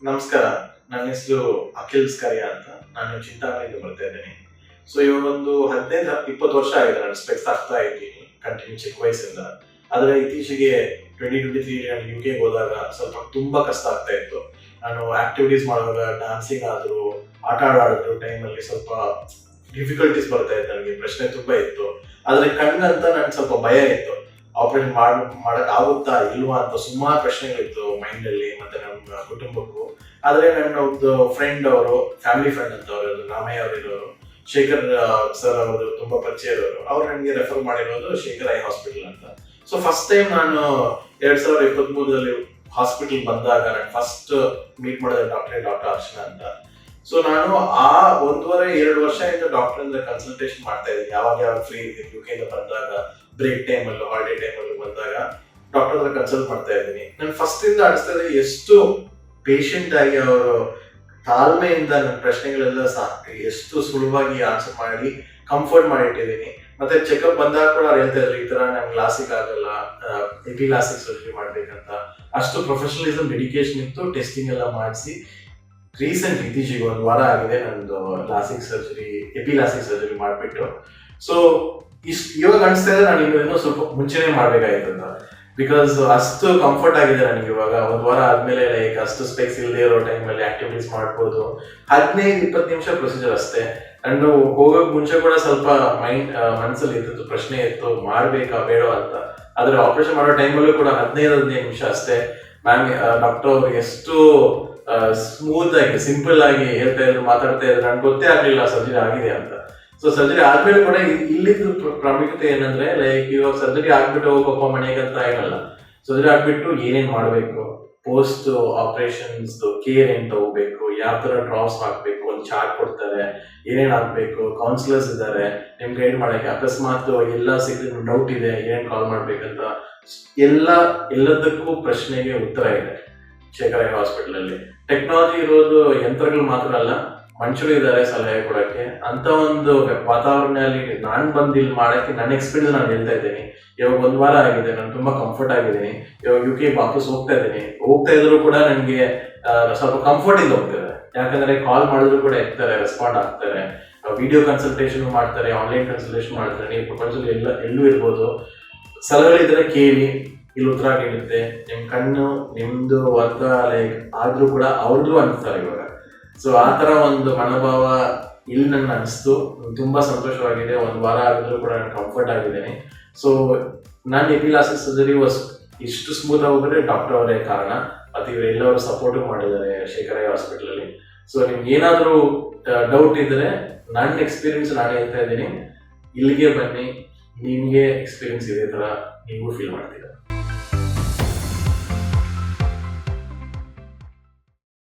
ನಮಸ್ಕಾರ. ನನ್ನ ಹೆಸರು ಅಖಿಲ್ ಸ್ಕರಿಯಾ ಅಂತ. ನಾನು ಚಿಂತಾಮಣಿಯಿಂದ ಬರ್ತಾ ಇದ್ದೀನಿ. ಸೊ ಇವಾಗ ಒಂದು 15-20 ವರ್ಷ ಆಗಿದೆ ನಾನು ಸ್ಪೆಕ್ಸ್ ಹಾಕ್ತಾ ಇದ್ದೀನಿ ಕಂಟಿನ್ಯೂ ಚಿಕ್ಕ ವಯಸ್ಸಿಂದ. ಆದರೆ ಇತ್ತೀಚೆಗೆ 2023 ನಾನು UK ಹೋದಾಗ ಸ್ವಲ್ಪ ತುಂಬಾ ಕಷ್ಟ ಆಗ್ತಾ ಇತ್ತು. ನಾನು ಆಕ್ಟಿವಿಟೀಸ್ ಮಾಡುವಾಗ ಡಾನ್ಸಿಂಗ್ ಆದರೂ ಆಟ ಆಡೋದ್ರ ಟೈಮಲ್ಲಿ ಸ್ವಲ್ಪ ಡಿಫಿಕಲ್ಟೀಸ್ ಬರ್ತಾ ಇತ್ತು. ನನಗೆ ಪ್ರಶ್ನೆ ತುಂಬಾ ಇತ್ತು. ಆದರೆ ಕಣ್ಣಂತ ನನಗೆ ಸ್ವಲ್ಪ ಭಯ ಇತ್ತು. ಆಪರೇಷನ್ ಮಾಡಕ್ ಆಗುತ್ತಾ ಇಲ್ವಾ ಅಂತ ಸುಮಾರು ಪ್ರಶ್ನೆಗಳಿತ್ತು ಮೈಂಡಲ್ಲಿ ಮತ್ತೆ ನಮ್ಮ ಕುಟುಂಬಕ್ಕೂ. ಆದ್ರೆ ನನ್ನ ಒಂದು ಫ್ರೆಂಡ್ ಅವರು, ಫ್ಯಾಮಿಲಿ ಫ್ರೆಂಡ್ ಅಂತ ಅವರು ರಾಮಯ್ಯ ಅವರು ಇರೋರು, ಶೇಖರ್ ಸರ್ ಅವರು ತುಂಬಾ ಪರಿಚಯ ಇರೋರು, ಅವ್ರು ನನಗೆ ರೆಫರ್ ಮಾಡಿರೋದು ಶೇಖರ್ ಐ ಹಾಸ್ಪಿಟಲ್ ಅಂತ. ಸೊ ಫಸ್ಟ್ ಟೈಮ್ ನಾನು 2023 ಹಾಸ್ಪಿಟಲ್ ಬಂದಾಗ ನಾನು ಫಸ್ಟ್ ಮೀಟ್ ಮಾಡಿದ ಡಾಕ್ಟರ್ ಅರ್ಚನಾ ಅಂತ. ಸೊ ನಾನು ಆ 1.5-2 ವರ್ಷದಿಂದ ಡಾಕ್ಟರ್ ಇಂದ ಕನ್ಸಲ್ಟೇಷನ್ ಮಾಡ್ತಾ ಇದ್ದೀನಿ. ಯಾವಾಗ ಫ್ರೀ ಇದ್ದೀನಿ UK ಇಂದ ಬಂದಾಗ, ಬ್ರೇಕ್ ಟೈಮಲ್ಲೂ ಹಾಲಿಡೇ ಟೈಮಲ್ಲೂ ಬಂದಾಗ ಡಾಕ್ಟರ್ ಹತ್ರ ಕನ್ಸಲ್ಟ್ ಮಾಡ್ತಾ ಇದ್ದೀನಿ. ನಾನು ಫಸ್ಟ್ ಇಂದ ಅನಿಸ್ತಾ ಇದೆ ಎಷ್ಟು ಪೇಷಂಟ್ ಆಗಿ ಅವರು ತಾಳ್ಮೆಯಿಂದ ನನ್ನ ಪ್ರಶ್ನೆಗಳೆಲ್ಲ ಎಷ್ಟು ಸುಲಭವಾಗಿ ಆನ್ಸರ್ ಮಾಡಿ ಕಂಫರ್ಟ್ ಮಾಡಿಟ್ಟಿದ್ದೀನಿ. ಮತ್ತೆ ಚೆಕಪ್ ಬಂದಾಗ ಕೂಡ ಅವ್ರು ಹೇಳ್ತಾ ಇದ್ರು, ಈ ತರ ನಮ್ಗೆ ಲಾಸಿಕ್ ಆಗಲ್ಲ, ಎಪಿಲಾಸಿಕ್ ಸರ್ಜರಿ ಮಾಡ್ಬೇಕಂತ. ಅಷ್ಟು ಪ್ರೊಫೆಷನಲಿಸಮ್, ಡೆಡಿಕೇಶನ್ ಇತ್ತು. ಟೆಸ್ಟಿಂಗ್ ಎಲ್ಲ ಮಾಡಿಸಿ ರೀಸೆಂಟ್ ಇತ್ತೀಚೆಗೆ 1 ವಾರ ಆಗಿದೆ ನಂದು ಎಪಿಲಾಸಿಕ್ ಸರ್ಜರಿ ಮಾಡಿಬಿಟ್ಟು. ಸೊ ಇವಾಗ ಅನಿಸ್ತಾ ಇದೆ ನಾನು ಇನ್ನೂ ಸ್ವಲ್ಪ ಮುಂಚೆನೆ ಮಾಡ್ಬೇಕಾಯ್ತು ಅಂತ. ಬಿಕಾಸ್ ಅಷ್ಟು ಕಂಫರ್ಟ್ ಆಗಿದೆ ನನಗೆ ಇವಾಗ 1 ವಾರ ಆದ್ಮೇಲೆ. ಲೈಕ್ ಅಷ್ಟು ಸ್ಪೆಕ್ಸ್ ಇಲ್ಲದೆ ಇರೋ ಟೈಮಲ್ಲಿ ಆಕ್ಟಿವಿಟೀಸ್ ಮಾಡ್ಬೋದು. 15-20 ನಿಮಿಷ ಪ್ರೊಸೀಜರ್ ಅಷ್ಟೇ. ನಾನು ಹೋಗೋಕ್ ಮುಂಚೆ ಕೂಡ ಸ್ವಲ್ಪ ಮನಸ್ಸಲ್ಲಿ ಇತ್ತು, ಪ್ರಶ್ನೆ ಇತ್ತು, ಮಾಡ್ಬೇಕಾ ಬೇಡ ಅಂತ. ಆದ್ರೆ ಆಪರೇಷನ್ ಮಾಡೋ ಟೈಮಲ್ಲೂ ಕೂಡ 15-15 ನಿಮಿಷ ಅಷ್ಟೇ. ಡಾಕ್ಟರ್ ಅವ್ರು ಎಷ್ಟು ಸ್ಮೂತ್ ಆಗಿ, ಸಿಂಪಲ್ ಆಗಿ ಹೇಳ್ತಾ ಇದ್ರು, ಮಾತಾಡ್ತಾ ಇದ್ರು. ನನ್ಗೆ ಗೊತ್ತೇ ಆಗ್ಲಿಲ್ಲ ಸರ್ಜರಿ ಆಗಿದೆ ಅಂತ. ಸೊ ಸರ್ಜರಿ ಆದ್ಮೇಲೆ ಕೂಡ ಇಲ್ಲಿದ್ದು ಪ್ರಾಮುಖ್ಯತೆ ಏನಂದ್ರೆ, ಲೈಕ್ ಇವಾಗ ಸರ್ಜರಿ ಆಗ್ಬಿಟ್ಟು ಹೋಗಪ್ಪ ಮನೆಗೆ ಅಂತ ಏನಲ್ಲ. ಸರ್ಜರಿ ಆಗ್ಬಿಟ್ಟು ಏನೇನ್ ಮಾಡ್ಬೇಕು, ಪೋಸ್ಟ್ ಆಪರೇಷನ್ಸ್ ಕೇರ್ ಏನ್ ತಗೋಬೇಕು, ಯಾವ ತರ ಡ್ರಾಪ್ಸ್ ಹಾಕ್ಬೇಕು, ಒಂದು ಚಾರ್ಟ್ ಕೊಡ್ತಾರೆ, ಏನೇನ್ ಹಾಕ್ಬೇಕು, ಕೌನ್ಸಿಲರ್ಸ್ ಇದ್ದಾರೆ ನಿಮ್ ಗೈಡ್ ಮಾಡಕ್ಕೆ. ಅಕಸ್ಮಾತ್ ಎಲ್ಲ ಸಿಕ್ಕಿದ್ರೆ ಡೌಟ್ ಇದೆ, ಏನೇನ್ ಕಾಲ್ ಮಾಡ್ಬೇಕಂತ ಎಲ್ಲದಕ್ಕೂ ಪ್ರಶ್ನೆಗೆ ಉತ್ತರ ಇದೆ ಶೇಖರ್ ಐ ಹಾಸ್ಪಿಟಲ್ ಅಲ್ಲಿ. ಟೆಕ್ನಾಲಜಿ ಇರೋದು ಯಂತ್ರಗಳು ಮಾತ್ರ ಅಲ್ಲ, ಮನುಷ್ಯರು ಇದ್ದಾರೆ ಸಲಹೆ ಕೊಡಕ್ಕೆ. ಅಂತ ಒಂದು ವಾತಾವರಣದಲ್ಲಿ ನಾನು ಬಂದು ಇಲ್ಲಿ ಮಾಡಕ್ಕೆ ನನ್ನ ಎಕ್ಸ್ಪೀರಿಯನ್ಸ್ ನಾನು ಹೇಳ್ತಾ ಇದ್ದೀನಿ. ಇವಾಗ 1 ವಾರ ಆಗಿದೆ, ನಾನು ತುಂಬಾ ಕಂಫರ್ಟ್ ಆಗಿದ್ದೀನಿ. ಇವಾಗ UK ವಾಪಸ್ ಹೋಗ್ತಾ ಇದ್ರು ಕೂಡ ನನಗೆ ಸ್ವಲ್ಪ ಕಂಫರ್ಟ್ ಇಂದ ಹೋಗ್ತಿದ್ದಾರೆ. ಯಾಕಂದ್ರೆ ಕಾಲ್ ಮಾಡಿದ್ರು ಕೂಡ ಎತ್ತಾರೆ, ರೆಸ್ಪಾಂಡ್ ಆಗ್ತಾರೆ, ವಿಡಿಯೋ ಕನ್ಸಲ್ಟೇಷನ್ ಮಾಡ್ತಾರೆ, ಆನ್ಲೈನ್ ಕನ್ಸಲ್ಟೇಷನ್ ಮಾಡ್ತಾರೆ. ನೀವು ಪ್ರಪಂಚದಲ್ಲಿ ಎಲ್ಲೂ ಇರ್ಬೋದು, ಸಲಹೆಗಳಿದ್ರೆ ಕೇಳಿ, ಇಲ್ಲಿ ಉತ್ತರ ನೀಡುತ್ತೆ. ನಿಮ್ ಕಣ್ಣು ನಿಮ್ದು ಅಂತ ಲೈಕ್ ಆದ್ರೂ ಕೂಡ ಅವ್ರದ್ದು ಅನ್ಸ್ತಾರೆ ಇವಾಗ. ಸೊ ಆ ತರ ಒಂದು ಮನೋಭಾವ ಇಲ್ಲಿ ನನ್ಗೆ ಅನಿಸ್ತು. ತುಂಬಾ ಸಂತೋಷವಾಗಿದೆ. 1 ವಾರ ಆಗಿದ್ರು ಕೂಡ ನಾನು ಕಂಫರ್ಟ್ ಆಗಿದ್ದೇನೆ. ಸೊ ನಾನು ಎಪಿಲಾಸಿಕ್ ಸರ್ಜರಿ ಇಷ್ಟು ಸ್ಮೂತ್ ಆಗೋದ್ರೆ ಡಾಕ್ಟರ್ ಅವರೇ ಕಾರಣ. ಮತ್ತೆ ಇವರೆಲ್ಲರೂ ಸಪೋರ್ಟ್ ಮಾಡಿದ್ದಾರೆ ಶೇಖರ್ ಐ ಹಾಸ್ಪಿಟಲ್ ಅಲ್ಲಿ. ಸೊ ನಿಮ್ಗೆ ಏನಾದರೂ ಡೌಟ್ ಇದ್ರೆ ನನ್ನ ಎಕ್ಸ್ಪೀರಿಯನ್ಸ್ ನಾನು ಹೇಳ್ತಾ ಇದ್ದೀನಿ, ಇಲ್ಲಿಗೆ ಬನ್ನಿ. ನಿಮ್ಗೆ ಎಕ್ಸ್ಪೀರಿಯನ್ಸ್ ಇದೇ ತರ ನೀವು ಫೀಲ್ ಮಾಡ್ತೀರಾ.